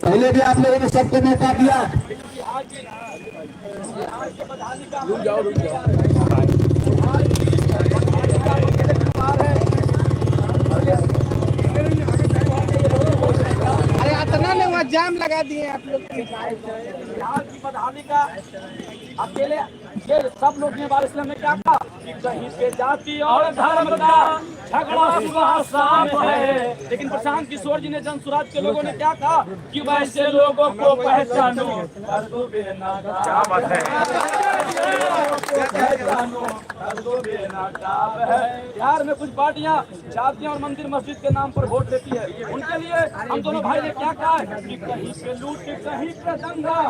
पहले भी आप लोगों ने सबको मौका दिया। अरे इतना ने वहाँ जाम लगा दिए आप लोग। बिहार की बदहाली का अकेले ये सब लोग ने बार इस्लाम में क्या कहा कि कहीं पे जाति और धर्म का झगड़ा सुबह शाम है, लेकिन प्रशांत किशोर जी ने जन स्वराज के लोगों ने क्या कहा कि वैसे लोगों को पहचानो, कर दो बेनकाब। क्या बात है, पहचानो, कर दो बेनकाब है। बिहार में कुछ पार्टियां जातियां और मंदिर मस्जिद के नाम पर वोट देती है, उनके लिए हम दोनों भाई ने क्या कहा है कि कहीं पे लूट कहीं पे दंगा,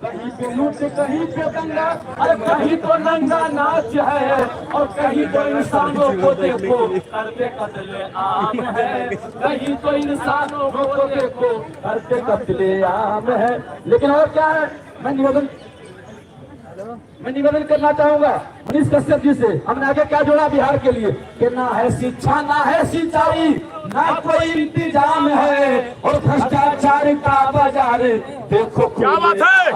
कहीं पे लूट कहीं पे दंगा, अरे कहीं तो नंगा नाच है और कहीं तो इंसानों को देखो करते कत्ले आम है, कहीं तो इंसानों को देखो करते कत्ले आम है। लेकिन और क्या है, मैं निवेदन करना चाहूंगा मनीष कश्यप जी से। हमने आगे क्या जोड़ा बिहार के लिए कि ना है शिक्षा, ना है सिंचाई, ना कोई इंतजाम है और भ्रष्टाचार का बाजार देखो क्या बात है,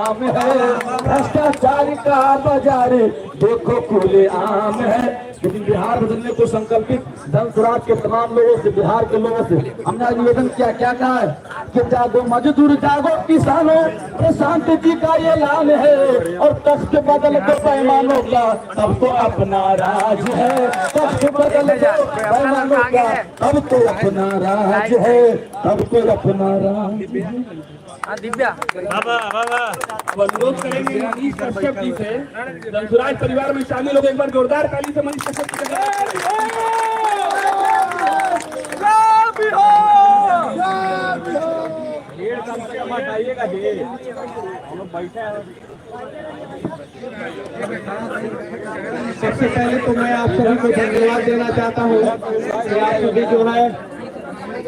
भ्रष्टाचार का बाजार देखो खुले आम है। लेकिन बिहार बदलने को संकल्पित जन स्वराज के तमाम लोगों से, बिहार के लोगों से हमने निवेदन किया, क्या कहा है कि जागो मजदूर, जागो किसानों, प्रशांत जी का ये ऐलान है और तख्त बदल दो पैमानों का, तब तो अपना राज है, तख्त बदल दो पैमानों का, तब तो अपना राज है, तब तो अपना राज है। दिव्या अब अनुरोध करेंगे मनीष कश्यप जी से, जनसुराज परिवार में शामिल हो, एक बार जोरदार ताली से मनीष कश्यप जी सबसे पहले तो मैं आप सभी को धन्यवाद देना चाहता हूँ कि आप सभी जो है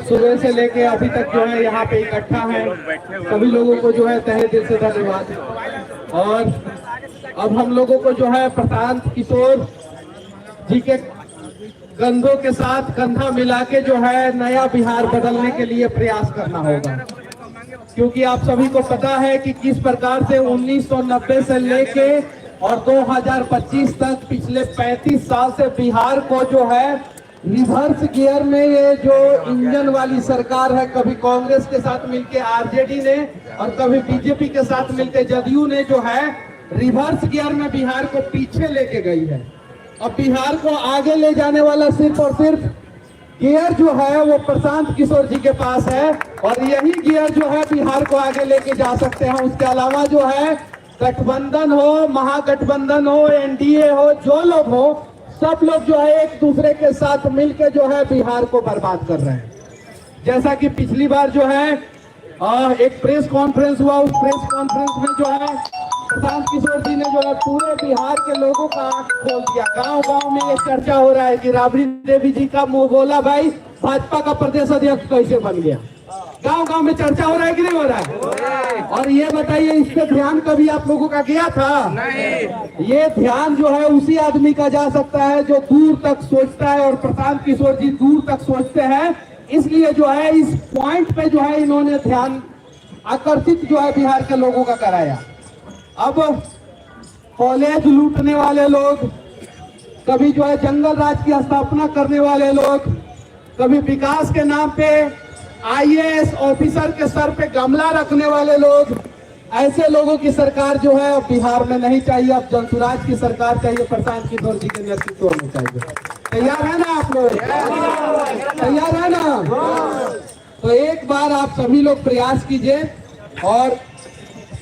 सुबह से लेके अभी तक जो है यहाँ पे इकट्ठा है, सभी लोगों को जो है तहे दिल से धन्यवाद। और अब हम लोगों को जो है प्रशांत किशोर जी के कंधों के साथ कंधा मिला के जो है नया बिहार बदलने के लिए प्रयास करना होगा, क्योंकि आप सभी को पता है कि किस प्रकार से 1990 से लेके और 2025 तक पिछले 35 साल से बिहार को जो है रिवर्स गियर में ये जो इंजन वाली सरकार है, कभी कांग्रेस के साथ मिलके आरजेडी ने और कभी बीजेपी के साथ मिलके जदयू ने जो है रिवर्स गियर में बिहार को पीछे लेके गई है। अब बिहार को आगे ले जाने वाला सिर्फ और सिर्फ गियर जो है वो प्रशांत किशोर जी के पास है और यही गियर जो है बिहार को आगे लेके जा सकते हैं। उसके अलावा जो है गठबंधन हो, महागठबंधन हो, एनडीए हो, जो लोग हो, सब लोग जो है एक दूसरे के साथ मिलकर जो है बिहार को बर्बाद कर रहे हैं। जैसा कि पिछली बार जो है एक प्रेस कॉन्फ्रेंस हुआ, उस प्रेस कॉन्फ्रेंस में जो है प्रशांत किशोर जी ने जो है पूरे बिहार के लोगों का आंख खोल दिया। गांव-गांव में ये चर्चा हो रहा है कि राबड़ी देवी जी का मुंह बोला भाई भाजपा का प्रदेश अध्यक्ष कैसे बन गया। गांव-गांव में चर्चा हो रहा है कि नहीं हो रहा है? और ये बताइए, इस पे ध्यान कभी आप लोगों का गया था? नहीं। ये ध्यान जो है उसी आदमी का जा सकता है जो दूर तक सोचता है, और प्रशांत किशोर जी दूर तक सोचते हैं, इसलिए जो है इस पॉइंट पे जो है इन्होंने ध्यान आकर्षित जो है बिहार के लोगों का कराया। अब कॉलेज लूटने वाले लोग, कभी जो है जंगल राज की स्थापना करने वाले लोग, कभी विकास के नाम पे आईएएस ऑफिसर के सर पे गमला रखने वाले लोग, ऐसे लोगों की सरकार जो है अब बिहार में नहीं चाहिए। अब जनसुराज की सरकार चाहिए, प्रशांत किशोर जी के नेतृत्व में चाहिए। तैयार है ना आप लोग? तैयार है ना? तो एक बार आप सभी लोग प्रयास कीजिए और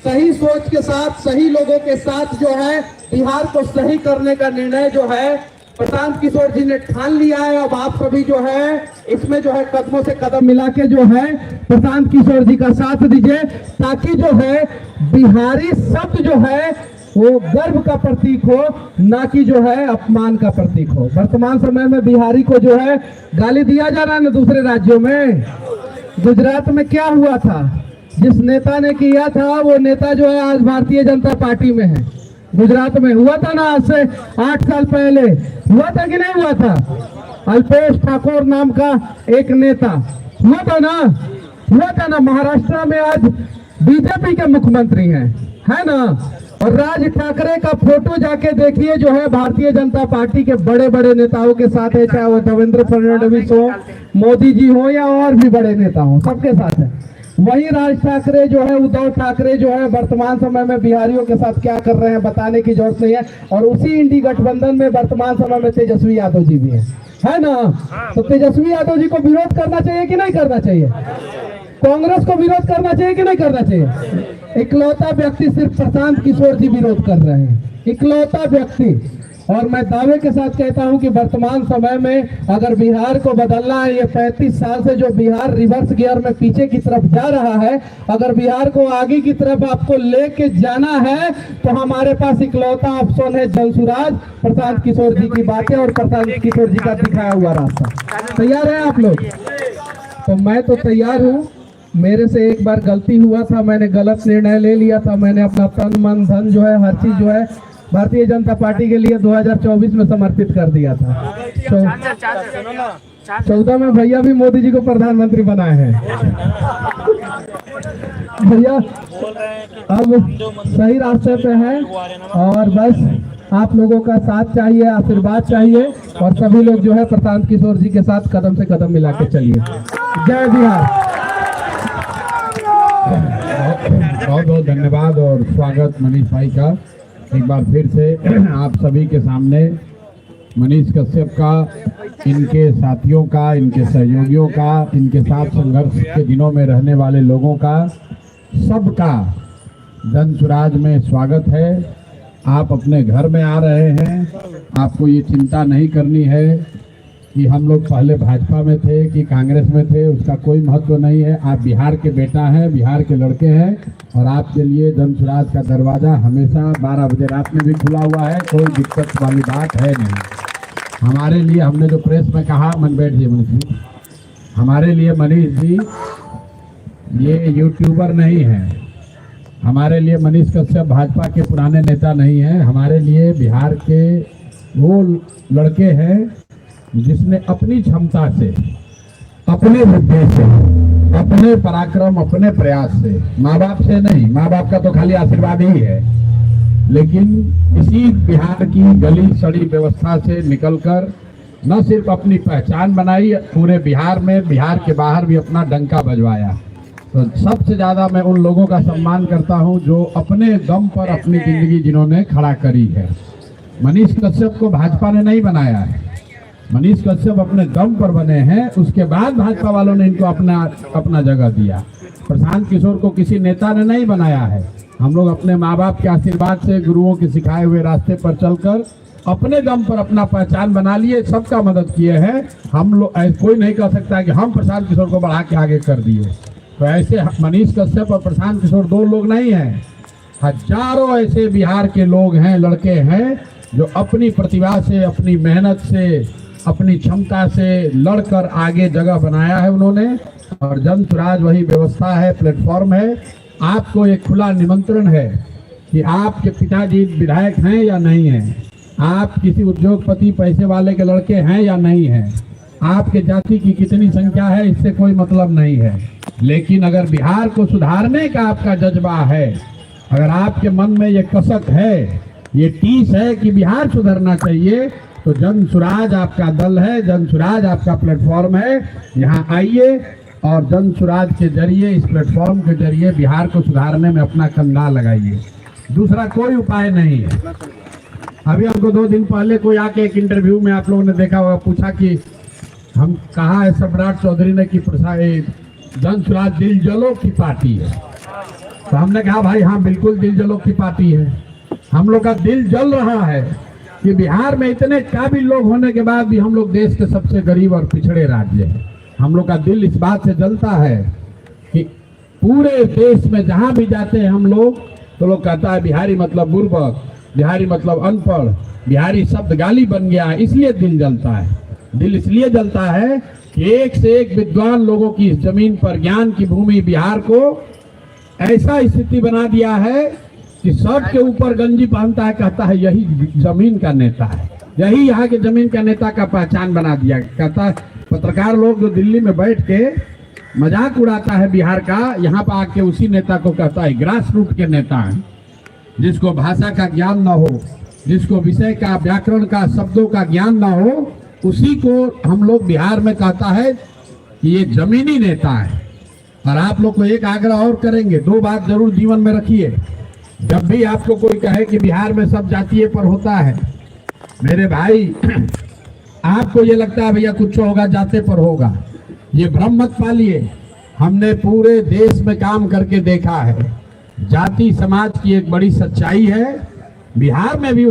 सही सोच के साथ, सही लोगों के साथ जो है बिहार को सही करने का निर्णय जो है प्रशांत किशोर जी ने ठान लिया है। अब आप सभी जो है इसमें जो है कदमों से कदम मिला के जो है प्रशांत किशोर जी का साथ दीजिए, ताकि जो है बिहारी शब्द जो है वो गर्व का प्रतीक हो, ना कि जो है अपमान का प्रतीक हो। वर्तमान समय में बिहारी को जो है गाली दिया जा रहा है ना दूसरे राज्यों में। गुजरात में क्या हुआ था, जिस नेता ने किया था वो नेता जो है आज भारतीय जनता पार्टी में है। गुजरात में हुआ था ना, आज से 8 साल पहले हुआ था कि नहीं हुआ था? अल्पेश ठाकुर नाम का एक नेता हुआ था ना। हुआ था ना महाराष्ट्र में, आज बीजेपी के मुख्यमंत्री हैं, है ना। और राज ठाकरे का फोटो जाके देखिए, जो है भारतीय जनता पार्टी के बड़े बड़े नेताओं के साथ है, चाहे वो देवेंद्र फडणवीस हो, मोदी जी हो या और भी बड़े नेता हो, सबके साथ है। वही राज ठाकरे जो है, उद्धव ठाकरे जो है, वर्तमान समय में बिहारियों के साथ क्या कर रहे हैं बताने की जरूरत नहीं है। और उसी इंडी गठबंधन में वर्तमान समय में तेजस्वी यादव जी भी है ना। तो तेजस्वी यादव जी को विरोध करना चाहिए कि नहीं करना चाहिए? कांग्रेस को विरोध करना चाहिए कि नहीं करना चाहिए? इकलौता व्यक्ति सिर्फ प्रशांत किशोर जी विरोध कर रहे हैं, इकलौता व्यक्ति। और मैं दावे के साथ कहता हूं कि वर्तमान समय में अगर बिहार को बदलना है, ये 35 साल से जो बिहार रिवर्स गियर में पीछे की तरफ जा रहा है, अगर बिहार को आगे की तरफ आपको लेके जाना है तो हमारे पास इकलौता ऑप्शन है जनसुराज, प्रशांत किशोर जी की बातें और प्रशांत किशोर जी का दिखाया हुआ रास्ता। तैयार है आप लोग? तो मैं तो तैयार हूँ। मेरे से एक बार गलती हुआ था, मैंने गलत निर्णय ले लिया था। मैंने अपना तन मन धन जो है, हर चीज जो है भारतीय जनता पार्टी के लिए 2024 में समर्पित कर दिया था। 14 में भैया भी मोदी जी को प्रधानमंत्री बनाए हैं। भैया अब सही रास्ते पे हैं और बस आप लोगों का साथ चाहिए, आशीर्वाद चाहिए और सभी लोग जो है प्रशांत किशोर जी के साथ कदम से कदम मिला के चलिए। जय बिहार। बहुत बहुत धन्यवाद और स्वागत मनीष भाई का एक बार फिर से आप सभी के सामने। मनीष कश्यप का, इनके साथियों का, इनके सहयोगियों का, इनके साथ संघर्ष के दिनों में रहने वाले लोगों का, सबका जनसुराज में स्वागत है। आप अपने घर में आ रहे हैं, आपको ये चिंता नहीं करनी है कि हम लोग पहले भाजपा में थे कि कांग्रेस में थे, उसका कोई महत्व नहीं है। आप बिहार के बेटा हैं, बिहार के लड़के हैं और आपके लिए जनसुराज का दरवाज़ा हमेशा 12 बजे रात में भी खुला हुआ है, कोई दिक्कत वाली बात है नहीं। हमारे लिए, हमने जो प्रेस में कहा, मन बैठ जी मनीष जी, हमारे लिए मनीष जी ये यूट्यूबर नहीं है, हमारे लिए मनीष कश्यप भाजपा के पुराने नेता नहीं हैं, हमारे लिए बिहार के वो लड़के हैं जिसने अपनी क्षमता से, अपने बुद्धि से, अपने पराक्रम, अपने प्रयास से, माँ बाप से नहीं, माँ बाप का तो खाली आशीर्वाद ही है, लेकिन इसी बिहार की गली सड़ी व्यवस्था से निकलकर न सिर्फ अपनी पहचान बनाई, पूरे बिहार में, बिहार के बाहर भी अपना डंका बजवाया। तो सबसे ज़्यादा मैं उन लोगों का सम्मान करता हूं जो अपने दम पर अपनी जिंदगी जिन्होंने खड़ा करी है। मनीष कश्यप को भाजपा ने नहीं बनाया है, मनीष कश्यप अपने दम पर बने हैं, उसके बाद भाजपा वालों ने इनको अपना जगह दिया। प्रशांत किशोर को किसी नेता ने नहीं बनाया है, हम लोग अपने माँ बाप के आशीर्वाद से, गुरुओं के सिखाए हुए रास्ते पर चलकर अपने दम पर अपना पहचान बना लिए, सबका मदद किए हैं। हम लोग, कोई नहीं कह सकता कि हम प्रशांत किशोर को बढ़ा के आगे कर दिए। तो ऐसे मनीष कश्यप और प्रशांत किशोर दो लोग नहीं हैं, हजारों ऐसे बिहार के लोग हैं, लड़के हैं जो अपनी प्रतिभा से, अपनी मेहनत से, अपनी क्षमता से लड़कर आगे जगह बनाया है उन्होंने। और जनसुराज वही व्यवस्था है, प्लेटफॉर्म है। आपको एक खुला निमंत्रण है कि आपके पिताजी विधायक हैं या नहीं हैं, आप किसी उद्योगपति पैसे वाले के लड़के हैं या नहीं हैं, आपके जाति की कितनी संख्या है इससे कोई मतलब नहीं है। लेकिन अगर बिहार को सुधारने का आपका जज्बा है, अगर आपके मन में ये कसक है, ये टीस है कि बिहार सुधरना चाहिए, तो जनसुराज आपका दल है, जनसुराज आपका प्लेटफॉर्म है। यहाँ आइए और जनसुराज के जरिए, इस प्लेटफॉर्म के जरिए बिहार को सुधारने में अपना कंधा लगाइए। दूसरा कोई उपाय नहीं है। अभी हमको 2 दिन पहले कोई आके एक इंटरव्यू में आप लोगों ने देखा होगा, पूछा कि हम कहा है सम्राट चौधरी ने कि जनसुराज दिल जलो की पार्टी है। तो हमने कहा भाई हाँ बिल्कुल दिल जलो की पार्टी है। हम लोग का दिल जल रहा है कि बिहार में इतने काबिल लोग होने के बाद भी हम लोग देश के सबसे गरीब और पिछड़े राज्य हैं। हम लोग का दिल इस बात से जलता है कि पूरे देश में जहां भी जाते हैं हम लोग, तो लोग कहता है बिहारी मतलब बुर्बक, बिहारी मतलब अनपढ़, बिहारी शब्द गाली बन गया। इसलिए दिल जलता है। दिल इसलिए जलता है कि एक से एक विद्वान लोगों की इस जमीन पर, ज्ञान की भूमि बिहार को ऐसा स्थिति बना दिया है कि शर्ट के ऊपर गंजी पहनता है, कहता है यही जमीन का नेता है, यही यहाँ के जमीन का नेता का पहचान बना दिया। कहता है पत्रकार लोग जो दिल्ली में बैठ के मजाक उड़ाता है बिहार का, यहाँ पर आके उसी नेता को कहता है ग्रास रूट के नेता हैं, जिसको भाषा का ज्ञान ना हो, जिसको विषय का, व्याकरण का, शब्दों का ज्ञान ना हो, उसी को हम लोग बिहार में कहता है कि ये जमीनी नेता है। और आप लोग को एक आग्रह और करेंगे, 2 बात जरूर जीवन में रखिए। जब भी आपको कोई कहे कि बिहार में सब जातीय पर होता है, मेरे भाई आपको ये लगता है भैया कुछ होगा जाते पर होगा, ये भ्रम मत पालिए। हमने पूरे देश में काम करके देखा है, जाति समाज की एक बड़ी सच्चाई है, बिहार में भी